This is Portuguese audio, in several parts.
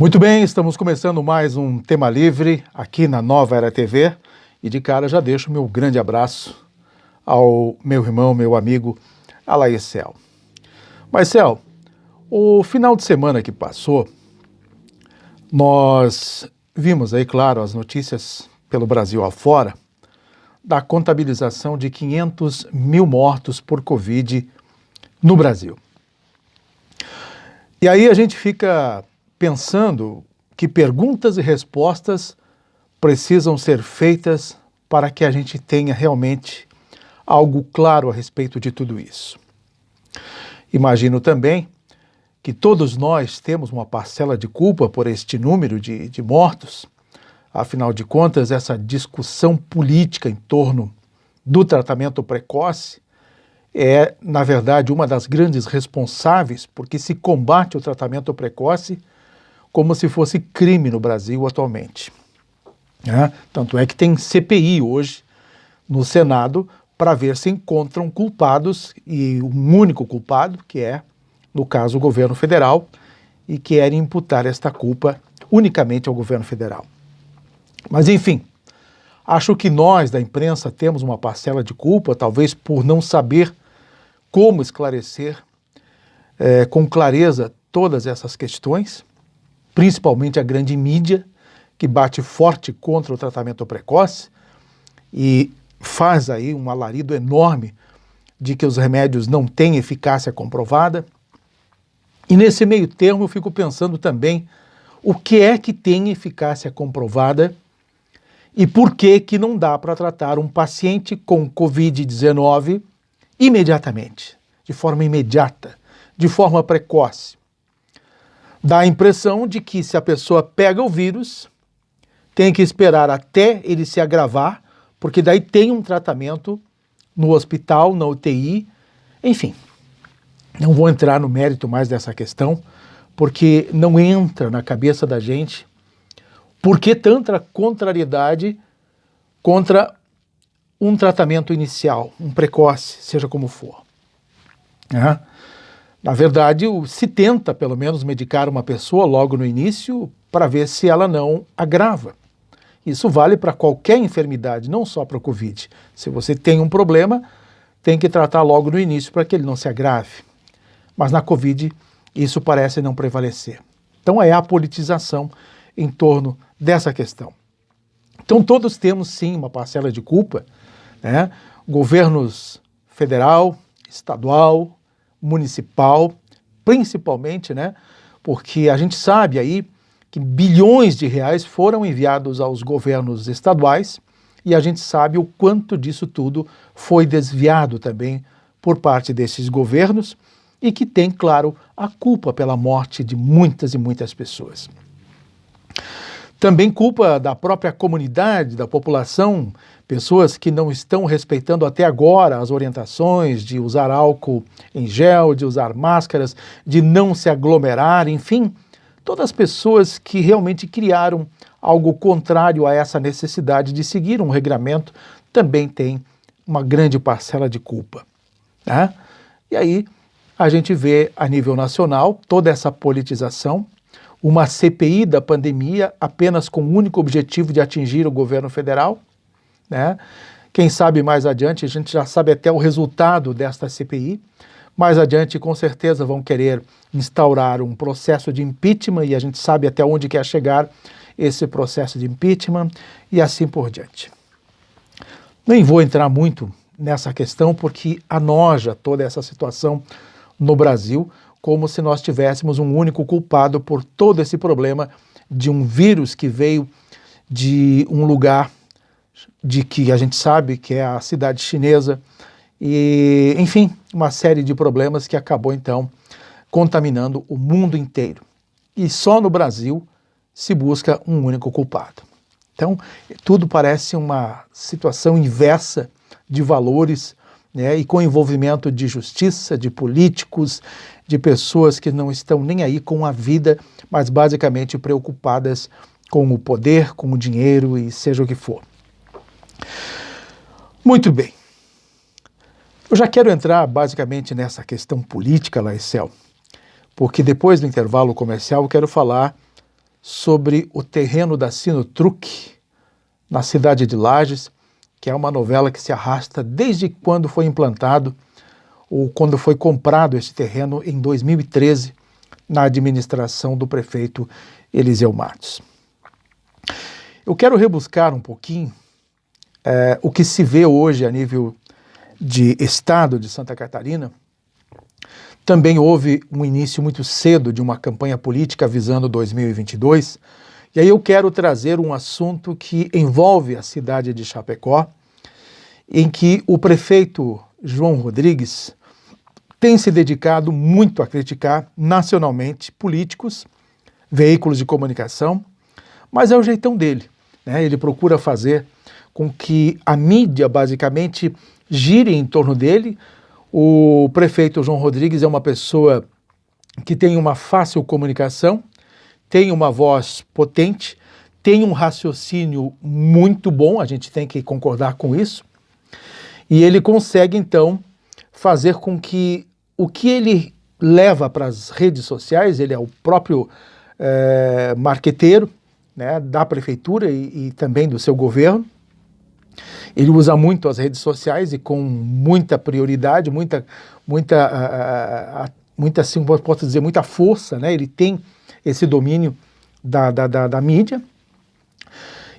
Muito bem, estamos começando mais um Tema Livre aqui na Nova Era TV e de cara já deixo meu grande abraço ao meu irmão, meu amigo Alaicel. Marcel, o final de semana que passou, nós vimos aí, claro, as notícias pelo Brasil afora da contabilização de 500 mil mortos por Covid no Brasil. E aí a gente fica pensando que perguntas e respostas precisam ser feitas para que a gente tenha realmente algo claro a respeito de tudo isso. Imagino também que todos nós temos uma parcela de culpa por este número de mortos. Afinal de contas, essa discussão política em torno do tratamento precoce é, na verdade, uma das grandes responsáveis porque se combate o tratamento precoce como se fosse crime no Brasil atualmente. Tanto é que tem CPI hoje no Senado para ver se encontram culpados, e um único culpado, que é, no caso, o governo federal, e querem imputar esta culpa unicamente ao governo federal. Mas, enfim, acho que nós, da imprensa, temos uma parcela de culpa, talvez por não saber como esclarecer com clareza todas essas questões, principalmente a grande mídia, que bate forte contra o tratamento precoce e faz aí um alarido enorme de que os remédios não têm eficácia comprovada. E nesse meio termo eu fico pensando também o que é que tem eficácia comprovada e por que que não dá para tratar um paciente com Covid-19 imediatamente, de forma imediata, de forma precoce. Dá a impressão de que se a pessoa pega o vírus, tem que esperar até ele se agravar, porque daí tem um tratamento no hospital, na UTI, enfim. Não vou entrar no mérito mais dessa questão, porque não entra na cabeça da gente por que tanta contrariedade contra um tratamento inicial, um precoce, seja como for. Na verdade, se tenta, pelo menos, medicar uma pessoa logo no início para ver se ela não agrava. Isso vale para qualquer enfermidade, não só para o Covid. Se você tem um problema, tem que tratar logo no início para que ele não se agrave. Mas na Covid, isso parece não prevalecer. Então é a politização em torno dessa questão. Então todos temos, sim, uma parcela de culpa, Governos federal, estadual, municipal, principalmente, porque a gente sabe aí que bilhões de reais foram enviados aos governos estaduais e a gente sabe o quanto disso tudo foi desviado também por parte desses governos e que tem, claro, a culpa pela morte de muitas e muitas pessoas. Também culpa da própria comunidade, da população, pessoas que não estão respeitando até agora as orientações de usar álcool em gel, de usar máscaras, de não se aglomerar, enfim, todas as pessoas que realmente criaram algo contrário a essa necessidade de seguir um regramento também têm uma grande parcela de culpa. E aí a gente vê a nível nacional toda essa politização, uma CPI da pandemia apenas com o único objetivo de atingir o governo federal. Quem sabe mais adiante, a gente já sabe até o resultado desta CPI, mais adiante com certeza vão querer instaurar um processo de impeachment e a gente sabe até onde quer chegar esse processo de impeachment e assim por diante. Nem vou entrar muito nessa questão porque anoja toda essa situação no Brasil, como se nós tivéssemos um único culpado por todo esse problema de um vírus que veio de um lugar de que a gente sabe que é a cidade chinesa e, enfim, uma série de problemas que acabou, então, contaminando o mundo inteiro. E só no Brasil se busca um único culpado. Então, tudo parece uma situação inversa de valores, e com envolvimento de justiça, de políticos, de pessoas que não estão nem aí com a vida, mas basicamente preocupadas com o poder, com o dinheiro e seja o que for. Muito bem. Eu já quero entrar basicamente nessa questão política, Laicel, porque depois do intervalo comercial eu quero falar sobre o terreno da Sinotruc, na cidade de Lages, que é uma novela que se arrasta desde quando foi implantado ou quando foi comprado esse terreno em 2013, na administração do prefeito Eliseu Matos. Eu quero rebuscar um pouquinho o que se vê hoje a nível de estado de Santa Catarina. Também houve um início muito cedo de uma campanha política visando 2022, e aí eu quero trazer um assunto que envolve a cidade de Chapecó, em que o prefeito João Rodrigues tem se dedicado muito a criticar nacionalmente políticos, veículos de comunicação, mas é o jeitão dele, né? Ele procura fazer com que a mídia basicamente gire em torno dele. O prefeito João Rodrigues é uma pessoa que tem uma fácil comunicação, tem uma voz potente, tem um raciocínio muito bom, a gente tem que concordar com isso, e ele consegue então fazer com que o que ele leva para as redes sociais, ele é o próprio marqueteiro, né, da prefeitura e também do seu governo. Ele usa muito as redes sociais e com muita prioridade, assim, posso dizer, muita força, né? Ele tem esse domínio da mídia.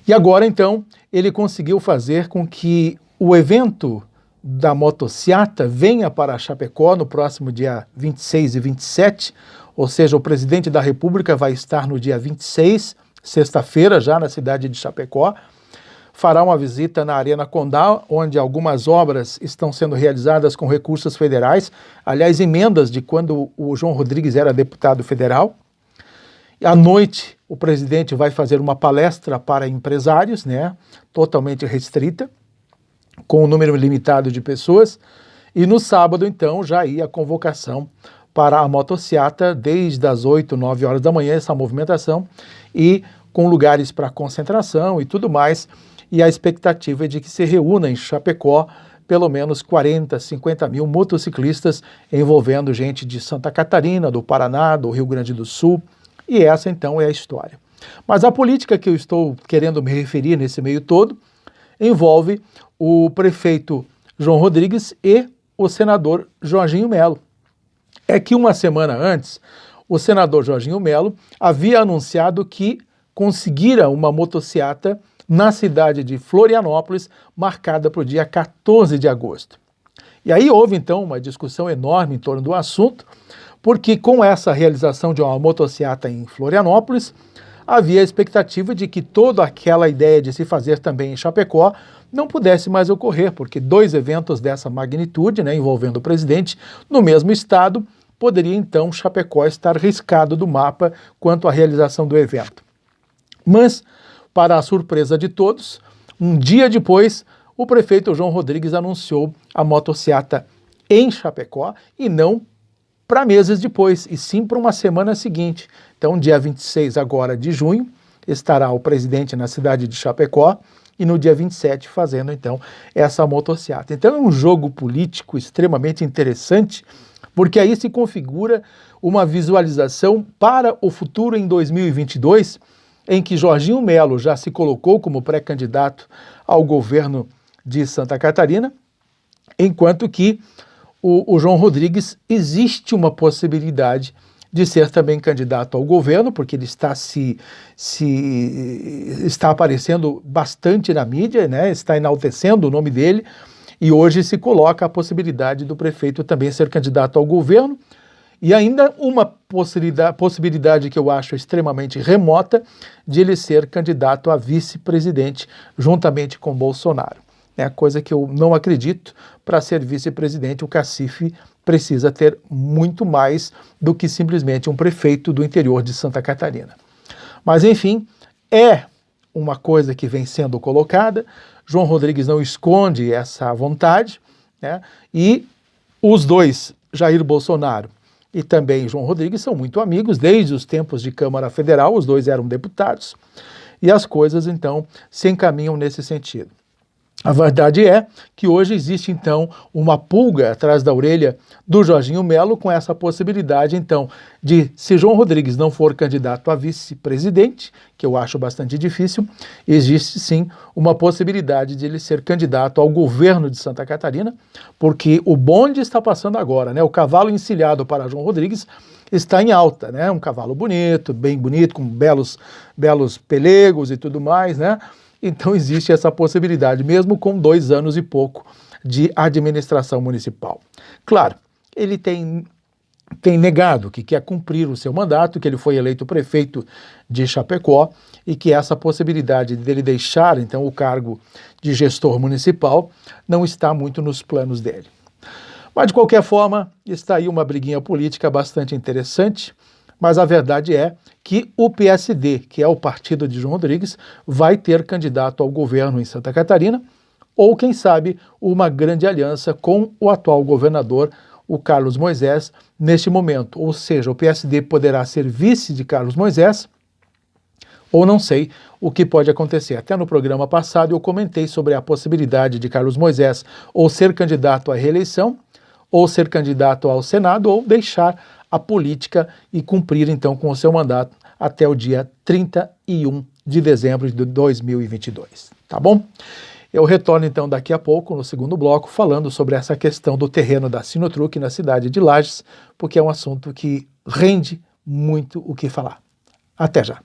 E agora, então, ele conseguiu fazer com que o evento da motociata venha para Chapecó no próximo dia 26 e 27, ou seja, o presidente da República vai estar no dia 26, sexta-feira, já na cidade de Chapecó, fará uma visita na Arena Condá, onde algumas obras estão sendo realizadas com recursos federais, aliás, emendas de quando o João Rodrigues era deputado federal. À noite, o presidente vai fazer uma palestra para empresários, né, totalmente restrita, com um número limitado de pessoas, e no sábado, então, já ia a convocação para a motociata, desde as 8, 9 horas da manhã, essa movimentação, e com lugares para concentração e tudo mais, e a expectativa é de que se reúna em Chapecó pelo menos 40, 50 mil motociclistas, envolvendo gente de Santa Catarina, do Paraná, do Rio Grande do Sul, e essa então é a história. Mas a política que eu estou querendo me referir nesse meio todo envolve o prefeito João Rodrigues e o senador Jorginho Melo. É que uma semana antes, o senador Jorginho Melo havia anunciado que conseguira uma motociata na cidade de Florianópolis, marcada para o dia 14 de agosto. E aí houve então uma discussão enorme em torno do assunto, porque com essa realização de uma motociata em Florianópolis, havia a expectativa de que toda aquela ideia de se fazer também em Chapecó não pudesse mais ocorrer, porque 2 eventos dessa magnitude, né, envolvendo o presidente, no mesmo estado, poderia então Chapecó estar riscado do mapa quanto à realização do evento. Mas, para a surpresa de todos, um dia depois, o prefeito João Rodrigues anunciou a motociata em Chapecó e não para meses depois, e sim para uma semana seguinte. Então, dia 26 agora de junho, estará o presidente na cidade de Chapecó e no dia 27 fazendo então essa motociata. Então é um jogo político extremamente interessante, porque aí se configura uma visualização para o futuro em 2022, em que Jorginho Melo já se colocou como pré-candidato ao governo de Santa Catarina, enquanto que o João Rodrigues existe uma possibilidade de ser também candidato ao governo, porque ele está está aparecendo bastante na mídia, né? Está enaltecendo o nome dele, e hoje se coloca a possibilidade do prefeito também ser candidato ao governo, e ainda uma possibilidade que eu acho extremamente remota, de ele ser candidato a vice-presidente juntamente com Bolsonaro. É a coisa que eu não acredito. Para ser vice-presidente, o cacife precisa ter muito mais do que simplesmente um prefeito do interior de Santa Catarina. Mas, enfim, é uma coisa que vem sendo colocada. João Rodrigues não esconde essa vontade, né? E os dois, Jair Bolsonaro e também João Rodrigues, são muito amigos desde os tempos de Câmara Federal, os dois eram deputados, e as coisas, então, se encaminham nesse sentido. A verdade é que hoje existe, então, uma pulga atrás da orelha do Jorginho Melo com essa possibilidade, então, de, se João Rodrigues não for candidato a vice-presidente, que eu acho bastante difícil, existe sim uma possibilidade de ele ser candidato ao governo de Santa Catarina, porque o bonde está passando agora, né? O cavalo encilhado para João Rodrigues está em alta, né? Um cavalo bonito, bem bonito, com belos pelegos e tudo mais, né? Então existe essa possibilidade, mesmo com 2 anos e pouco de administração municipal. Claro, ele tem negado que quer cumprir o seu mandato, que ele foi eleito prefeito de Chapecó e que essa possibilidade dele deixar, então, o cargo de gestor municipal não está muito nos planos dele. Mas, de qualquer forma, está aí uma briguinha política bastante interessante, mas a verdade é que o PSD, que é o partido de João Rodrigues, vai ter candidato ao governo em Santa Catarina, ou, quem sabe, uma grande aliança com o atual governador, o Carlos Moisés, neste momento. Ou seja, o PSD poderá ser vice de Carlos Moisés, ou não sei o que pode acontecer. Até no programa passado eu comentei sobre a possibilidade de Carlos Moisés ou ser candidato à reeleição, ou ser candidato ao Senado, ou deixar a política e cumprir então com o seu mandato até o dia 31 de dezembro de 2022, tá bom? Eu retorno então daqui a pouco, no segundo bloco, falando sobre essa questão do terreno da Sinotruc na cidade de Lages, porque é um assunto que rende muito o que falar. Até já!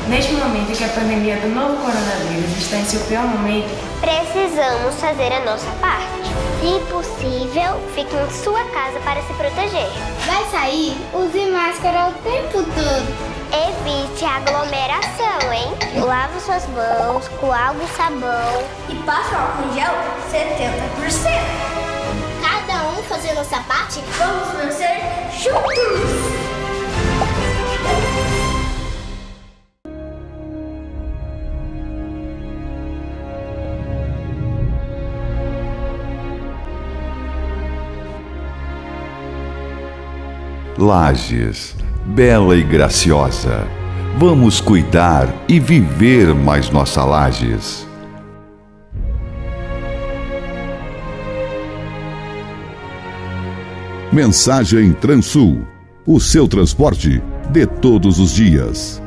Neste momento em que a pandemia do novo coronavírus está em seu pior momento, precisamos fazer a nossa parte. Se possível, fique em sua casa para se proteger. Vai sair? Use máscara o tempo todo. Evite a aglomeração, hein? Lave suas mãos com água e sabão. E passe o álcool em gel 70%. Cada um fazendo a sua parte, vamos vencer juntos! Lages, bela e graciosa, vamos cuidar e viver mais nossa Lages. Mensagem Transul, o seu transporte de todos os dias.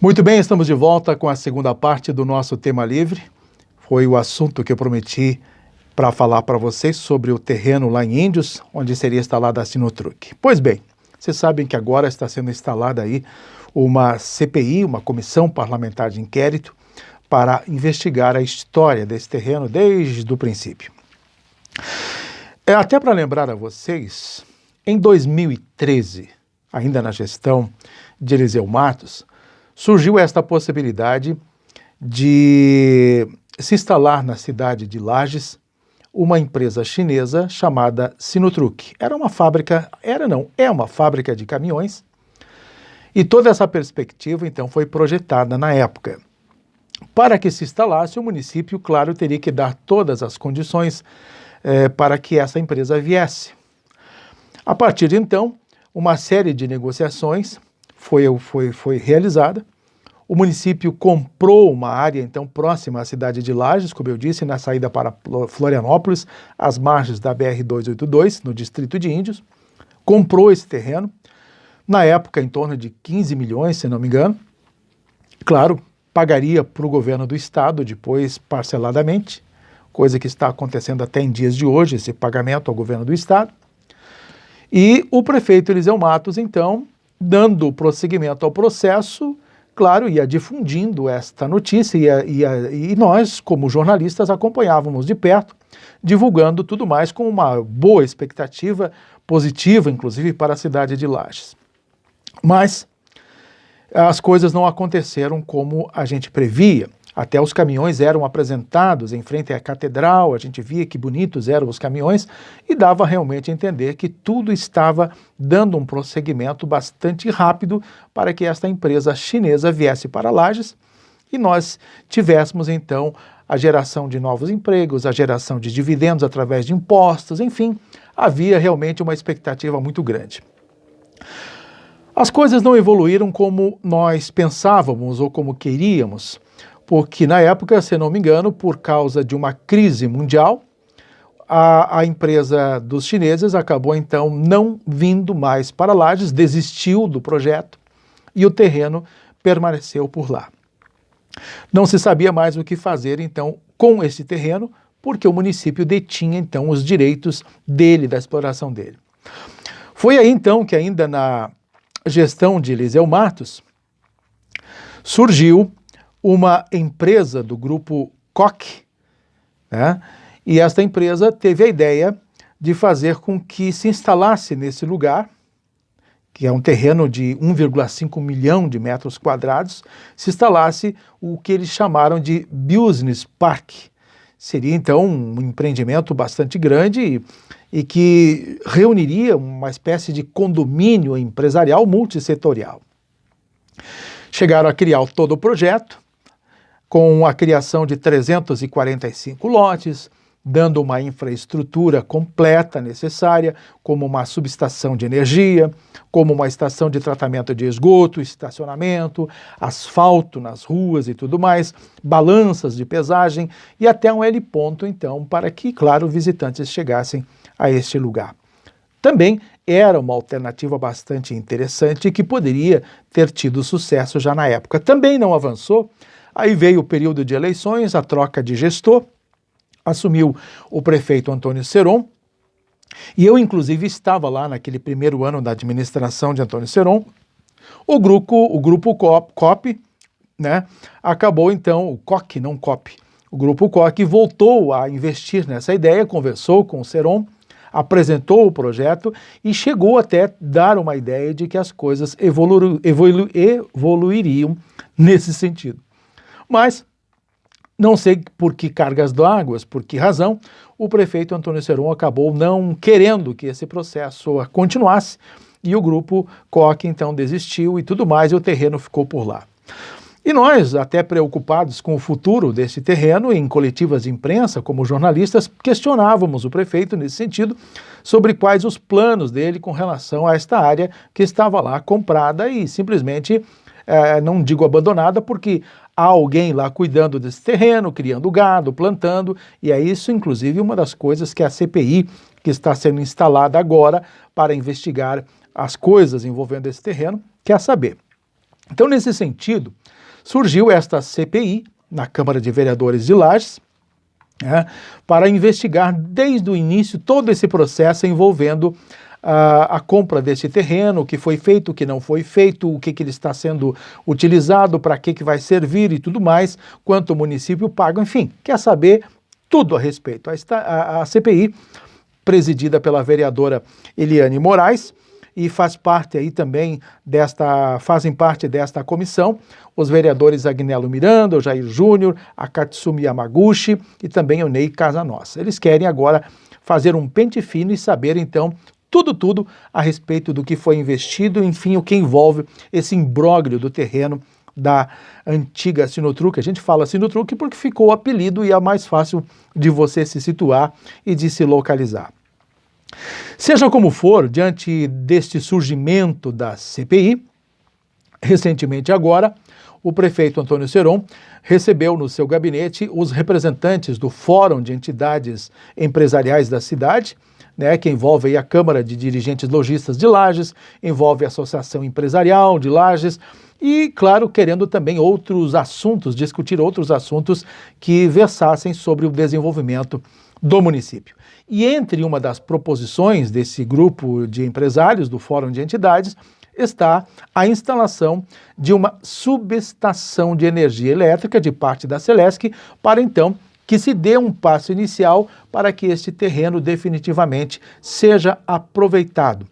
Muito bem, estamos de volta com a segunda parte do nosso tema livre. Foi o assunto que eu prometi para falar para vocês sobre o terreno lá em Índios, onde seria instalada a Sinotruc. Pois bem, vocês sabem que agora está sendo instalada aí uma CPI, uma comissão parlamentar de inquérito, para investigar a história desse terreno desde o princípio. Até para lembrar a vocês, em 2013, ainda na gestão de Eliseu Matos, surgiu esta possibilidade de se instalar na cidade de Lages uma empresa chinesa chamada Sinotruc. É uma fábrica de caminhões, e toda essa perspectiva, então, foi projetada na época. Para que se instalasse, o município, claro, teria que dar todas as condições para que essa empresa viesse. A partir de então, uma série de negociações foi realizada. O município comprou uma área, então, próxima à cidade de Lages, como eu disse, na saída para Florianópolis, às margens da BR-282, no distrito de Índios. Comprou esse terreno, na época em torno de 15 milhões, se não me engano. Claro, pagaria para o governo do estado, depois parceladamente, coisa que está acontecendo até em dias de hoje, esse pagamento ao governo do estado. E o prefeito Eliseu Matos, então, dando prosseguimento ao processo, claro, ia difundindo esta notícia e nós, como jornalistas, acompanhávamos de perto divulgando tudo mais com uma boa expectativa positiva, inclusive para a cidade de Lages. Mas as coisas não aconteceram como a gente previa. Até os caminhões eram apresentados em frente à catedral, a gente via que bonitos eram os caminhões e dava realmente a entender que tudo estava dando um prosseguimento bastante rápido para que esta empresa chinesa viesse para Lages e nós tivéssemos então a geração de novos empregos, a geração de dividendos através de impostos, enfim, havia realmente uma expectativa muito grande. As coisas não evoluíram como nós pensávamos ou como queríamos, porque na época, se não me engano, por causa de uma crise mundial, a empresa dos chineses acabou então não vindo mais para Lages, desistiu do projeto e o terreno permaneceu por lá. Não se sabia mais o que fazer então com esse terreno, porque o município detinha então os direitos dele, da exploração dele. Foi aí então que ainda na gestão de Eliseu Matos surgiu uma empresa do grupo Koch, né? E esta empresa teve a ideia de fazer com que se instalasse nesse lugar, que é um terreno de 1,5 milhão de metros quadrados, se instalasse o que eles chamaram de Business Park. Seria então um empreendimento bastante grande e que reuniria uma espécie de condomínio empresarial multissetorial. Chegaram a criar todo o projeto, com a criação de 345 lotes, dando uma infraestrutura completa necessária, como uma subestação de energia, como uma estação de tratamento de esgoto, estacionamento, asfalto nas ruas e tudo mais, balanças de pesagem e até um heliponto, então, para que, claro, visitantes chegassem a este lugar. Também era uma alternativa bastante interessante que poderia ter tido sucesso já na época. Também não avançou. Aí veio o período de eleições, a troca de gestor, assumiu o prefeito Antônio Seron, e eu inclusive estava lá naquele primeiro ano da administração de Antônio Seron. O grupo COP, né, acabou então, o COC, não COP, o grupo COC voltou a investir nessa ideia, conversou com o Seron, apresentou o projeto e chegou até dar uma ideia de que as coisas evoluiriam nesse sentido. Mas, não sei por que cargas d'água, por que razão, o prefeito Antônio Seron acabou não querendo que esse processo continuasse e o grupo Koch então desistiu e tudo mais, e o terreno ficou por lá. E nós, até preocupados com o futuro desse terreno, em coletivas de imprensa, como jornalistas, questionávamos o prefeito nesse sentido, sobre quais os planos dele com relação a esta área que estava lá comprada e simplesmente, não digo abandonada, porque há alguém lá cuidando desse terreno, criando gado, plantando, e é isso, inclusive, uma das coisas que a CPI, que está sendo instalada agora para investigar as coisas envolvendo esse terreno, quer saber. Então, nesse sentido, surgiu esta CPI na Câmara de Vereadores de Lages, para investigar desde o início todo esse processo envolvendo a compra desse terreno, o que foi feito, o que não foi feito, o que ele está sendo utilizado, para que vai servir e tudo mais, quanto o município paga, enfim, quer saber tudo a respeito. A CPI, presidida pela vereadora Eliane Moraes, e fazem parte desta comissão os vereadores Agnello Miranda, o Jair Júnior, a Katsumi Yamaguchi e também o Ney Casanossa. Eles querem agora fazer um pente fino e saber, então, tudo a respeito do que foi investido, enfim, o que envolve esse imbróglio do terreno da antiga Sinotruc. A gente fala Sinotruc porque ficou o apelido e é mais fácil de você se situar e de se localizar. Seja como for, diante deste surgimento da CPI, recentemente agora, o prefeito Antônio Seron recebeu no seu gabinete os representantes do Fórum de Entidades Empresariais da cidade, que envolve aí a Câmara de Dirigentes Lojistas de Lages, envolve a Associação Empresarial de Lages e, claro, querendo também discutir outros assuntos que versassem sobre o desenvolvimento do município. E entre uma das proposições desse grupo de empresários do Fórum de Entidades está a instalação de uma subestação de energia elétrica de parte da Celesc para, então, que se dê um passo inicial para que este terreno definitivamente seja aproveitado.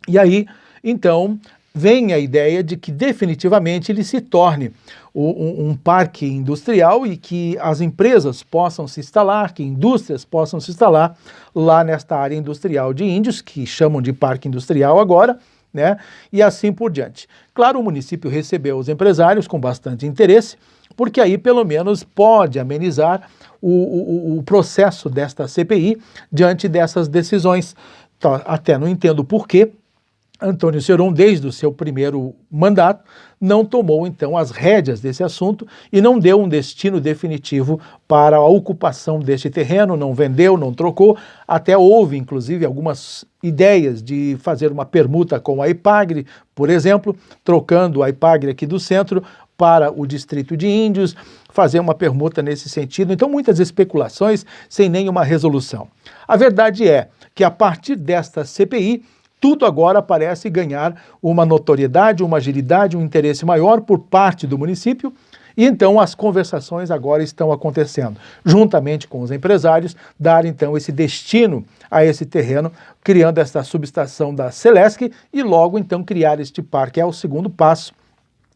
E aí, então, vem a ideia de que definitivamente ele se torne um parque industrial e que as empresas possam se instalar, que indústrias possam se instalar lá nesta área industrial de Índios, que chamam de parque industrial agora, né? E assim por diante. Claro, o município recebeu os empresários com bastante interesse, porque aí pelo menos pode amenizar o processo desta CPI diante dessas decisões. Então, até não entendo por quê Antônio Seron, desde o seu primeiro mandato, não tomou então as rédeas desse assunto e não deu um destino definitivo para a ocupação deste terreno, não vendeu, não trocou, até houve inclusive algumas ideias de fazer uma permuta com a Ipagre, por exemplo, trocando a Ipagre aqui do centro para o distrito de Índios, fazer uma permuta nesse sentido. Então muitas especulações sem nenhuma resolução. A verdade é que a partir desta CPI, tudo agora parece ganhar uma notoriedade, uma agilidade, um interesse maior por parte do município, e então as conversações agora estão acontecendo, juntamente com os empresários, dar então esse destino a esse terreno, criando essa subestação da Celesc e logo então criar este parque. É o segundo passo.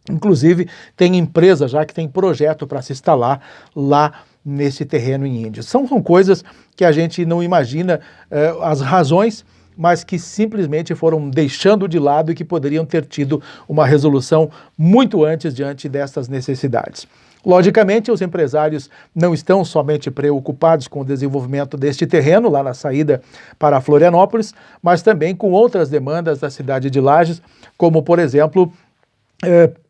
Inclusive tem empresa já que tem projeto para se instalar lá nesse terreno em Índios. São coisas que a gente não imagina as razões, mas que simplesmente foram deixando de lado e que poderiam ter tido uma resolução muito antes diante dessas necessidades. Logicamente, os empresários não estão somente preocupados com o desenvolvimento deste terreno lá na saída para Florianópolis, mas também com outras demandas da cidade de Lages, como, por exemplo,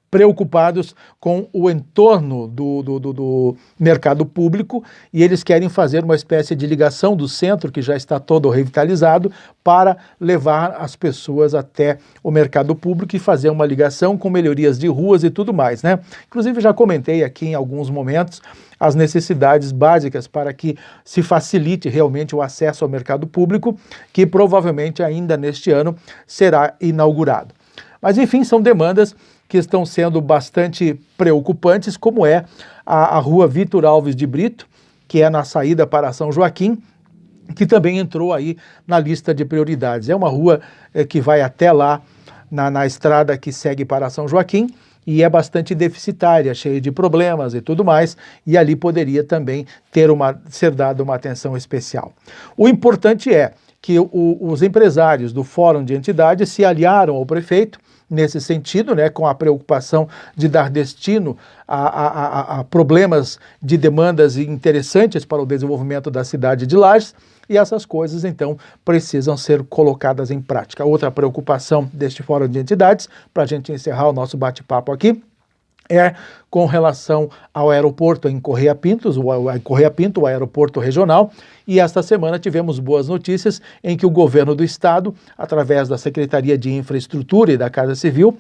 preocupados com o entorno do mercado público, e eles querem fazer uma espécie de ligação do centro, que já está todo revitalizado, para levar as pessoas até o mercado público e fazer uma ligação com melhorias de ruas e tudo mais, né? Inclusive já comentei aqui em alguns momentos as necessidades básicas para que se facilite realmente o acesso ao mercado público, que provavelmente ainda neste ano será inaugurado. Mas enfim, são demandas que estão sendo bastante preocupantes, como é a rua Vitor Alves de Brito, que é na saída para São Joaquim, que também entrou aí na lista de prioridades. É uma rua que vai até lá na estrada que segue para São Joaquim e é bastante deficitária, cheia de problemas e tudo mais, e ali poderia também ser dada uma atenção especial. O importante é que os empresários do Fórum de Entidades se aliaram ao prefeito nesse sentido, né, com a preocupação de dar destino a problemas de demandas interessantes para o desenvolvimento da cidade de Lages, e essas coisas, então, precisam ser colocadas em prática. Outra preocupação deste Fórum de Entidades, para a gente encerrar o nosso bate-papo aqui, é com relação ao aeroporto em Correia Pinto, o aeroporto regional, e esta semana tivemos boas notícias em que o governo do estado, através da Secretaria de Infraestrutura e da Casa Civil,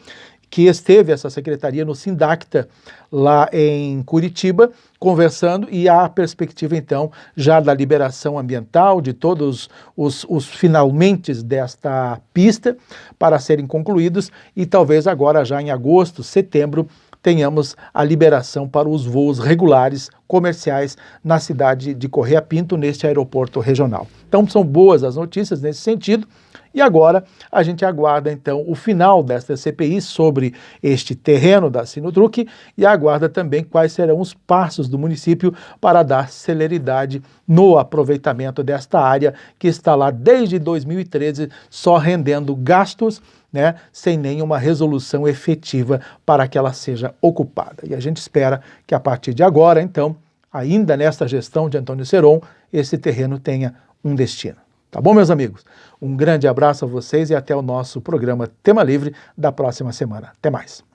que esteve essa secretaria no Sindacta, lá em Curitiba, conversando, e há a perspectiva, então, já da liberação ambiental, de todos os finalmentes desta pista para serem concluídos, e talvez agora, já em agosto, setembro, tenhamos a liberação para os voos regulares comerciais na cidade de Correia Pinto, neste aeroporto regional. Então são boas as notícias nesse sentido, e agora a gente aguarda então o final desta CPI sobre este terreno da Sinotruc e aguarda também quais serão os passos do município para dar celeridade no aproveitamento desta área que está lá desde 2013 só rendendo gastos, né, sem nenhuma resolução efetiva para que ela seja ocupada. E a gente espera que a partir de agora, então, ainda nesta gestão de Antônio Seron, esse terreno tenha um destino. Tá bom, meus amigos? Um grande abraço a vocês e até o nosso programa Tema Livre da próxima semana. Até mais.